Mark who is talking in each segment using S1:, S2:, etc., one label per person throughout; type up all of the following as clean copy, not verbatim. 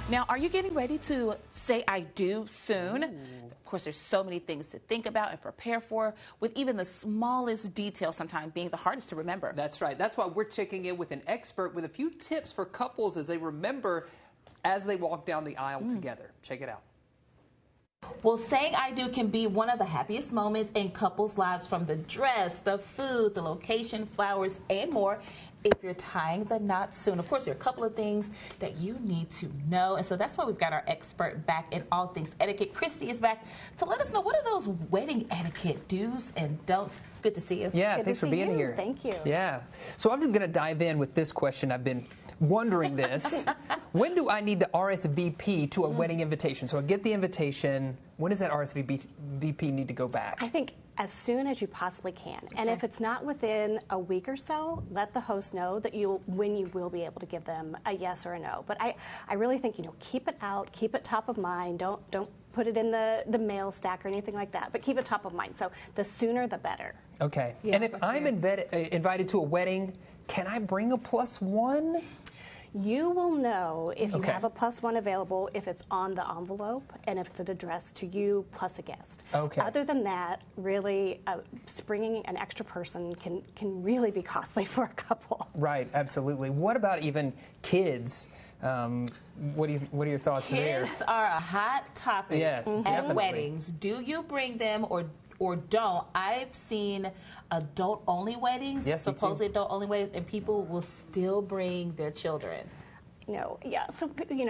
S1: Now, are you getting ready to say I do soon? Of course, there's so many things to think about and prepare for, with even the smallest detail sometimes being the hardest to remember.
S2: That's right. That's why we're checking in with an expert with a few tips for couples as they remember as they walk down the aisle together. Check it out.
S1: Well, saying I do can be one of the happiest moments in couples' lives, from the dress, the food, the location, flowers, and more. If you're tying the knot soon, of course, there are a couple of things that you need to know. And so that's why we've got our expert back in all things etiquette. Christy is back to let us know, what are those wedding etiquette do's and don'ts? Good to see you.
S2: Yeah, thanks for being here.
S3: Thank you.
S2: Yeah. So I'm going to dive in with this question. I've been wondering this. When do I need to RSVP to a wedding invitation? So I get the invitation. When does that RSVP need to go back?
S3: I think as soon as you possibly can. And if it's not within a week or so, let the host know that when you will be able to give them a yes or a no. But I really think, keep it out, keep it top of mind. Don't put it in the mail stack or anything like that, but keep it top of mind. So the sooner the better.
S2: Okay.
S1: Yeah,
S2: and if I'm invited to a wedding, can I bring a +1?
S3: You will know if you have a +1 available if it's on the envelope and if it's addressed to you plus a guest.
S2: Okay.
S3: Other than that, really, bringing an extra person can really be costly for a couple.
S2: Right, absolutely. What about even kids? What are your thoughts there?
S1: Kids are a hot topic at weddings. Do you bring them or don't? I've seen adult-only weddings, supposedly adult-only weddings, and people will still bring their children.
S3: So,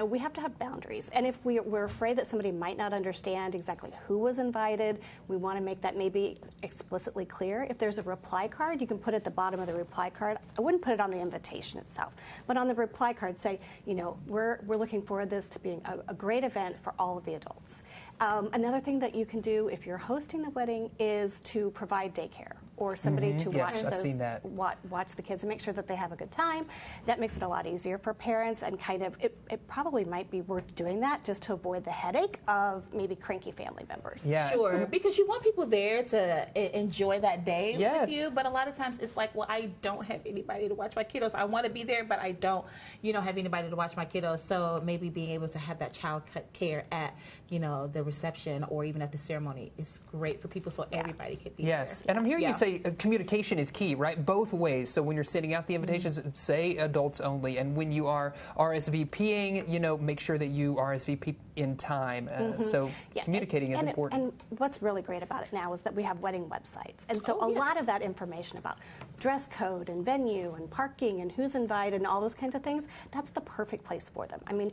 S3: we have to have boundaries. And if we're afraid that somebody might not understand exactly who was invited, we want to make that maybe explicitly clear. If there's a reply card, you can put it at the bottom of the reply card. I wouldn't put it on the invitation itself, but on the reply card say, we're looking forward to this to being a great event for all of the adults. Another thing that you can do if you're hosting the wedding is to provide daycare or somebody to watch the kids and make sure that they have a good time. That makes it a lot easier for parents, and it probably might be worth doing that just to avoid the headache of maybe cranky family members.
S2: Yeah,
S1: sure, because you want people there to enjoy that day with you, but a lot of times it's like, well, I don't have anybody to watch my kiddos. I want to be there, but I don't, have anybody to watch my kiddos. So maybe being able to have that child care at, the reception or even at the ceremony is great for people, so everybody can be there.
S2: Yes, and I'm hearing you say communication is key, right? Both ways. So when you're sending out the invitations, say adults only, and when you are RSVPing, make sure that you RSVP in time. So communicating is important.
S3: And what's really great about it now is that we have wedding websites, and so a lot of that information about dress code and venue and parking and who's invited and all those kinds of things, that's the perfect place for them. I mean,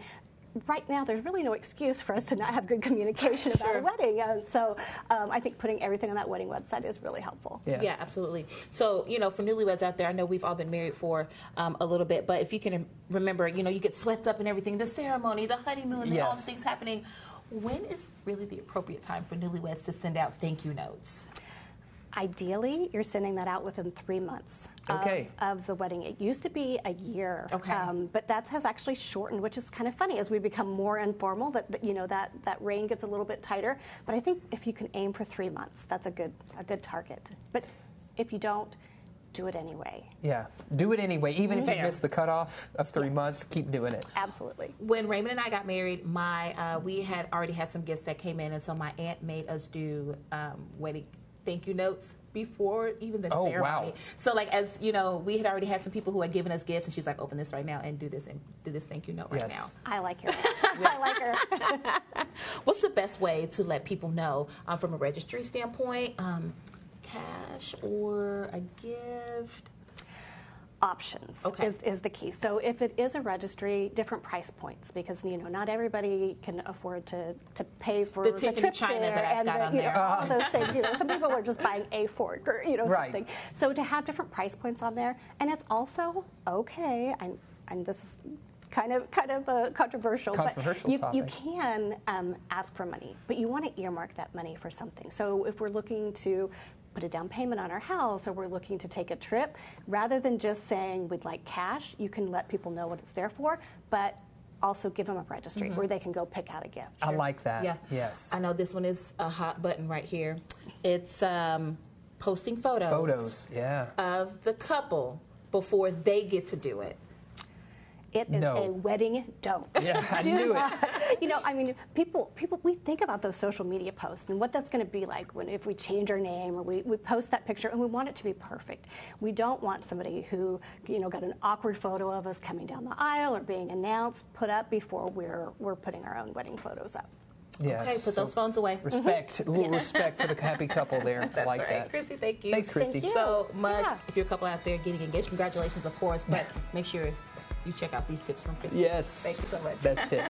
S3: right now, there's really no excuse for us to not have good communication about a wedding. So I think putting everything on that wedding website is really helpful.
S1: Yeah, absolutely. So, for newlyweds out there, I know we've all been married for a little bit, but if you can remember, you get swept up in everything, the ceremony, the honeymoon, all the things happening. When is really the appropriate time for newlyweds to send out thank you notes?
S3: Ideally, you're sending that out within 3 months of the wedding. It used to be a year, but that has actually shortened, which is kind of funny as we become more informal. That rein gets a little bit tighter. But I think if you can aim for 3 months, that's a good target. But if you don't, do it anyway.
S2: Yeah, do it anyway. Even if you miss the cutoff of 3 months, keep doing it.
S3: Absolutely.
S1: When Raymond and I got married, we had already had some gifts that came in, and so my aunt made us do wedding thank you notes before even the ceremony. Wow. So as we had already had some people who had given us gifts, and she was like, open this right now and do this thank you note right now.
S3: I like her. I like her.
S1: What's the best way to let people know from a registry standpoint, cash or a gift?
S3: Options is the key. So if it is a registry, different price points, because not everybody can afford to pay for
S1: the Tiffany china that I've got on there.
S3: All those things. Some people are just buying a fork or something. So to have different price points on there, and it's also okay. And this is kind of controversial, but you can ask for money, but you want to earmark that money for something. So if we're looking to put a down payment on our house, or we're looking to take a trip, rather than just saying we'd like cash, you can let people know what it's there for, but also give them a registry where they can go pick out a gift.
S2: I like that.
S1: Yeah.
S2: Yes.
S1: I know this one is a hot button right here. It's posting photos.
S2: Of the
S1: couple before they get to do it.
S3: It is
S2: No.
S3: a wedding don't.
S2: Yeah, I
S3: Do
S2: knew it.
S3: not. You know, I mean, people, we think about those social media posts and what that's going to be like if we change our name or we post that picture and we want it to be perfect. We don't want somebody who, you know, got an awkward photo of us coming down the aisle or being announced put up before we're putting our own wedding photos up.
S2: Yes.
S1: Okay, put those phones away.
S2: Respect, a little respect for the happy couple there. I like
S1: All right,
S2: that.
S1: Chrissy, thank you.
S2: Thanks, Christy.
S3: Thank you.
S1: So much.
S3: Yeah.
S1: If you're a couple out there getting engaged, congratulations, of course, but make sure you check out these tips from Christy.
S2: Yes.
S1: Thank you so much.
S2: Best tip.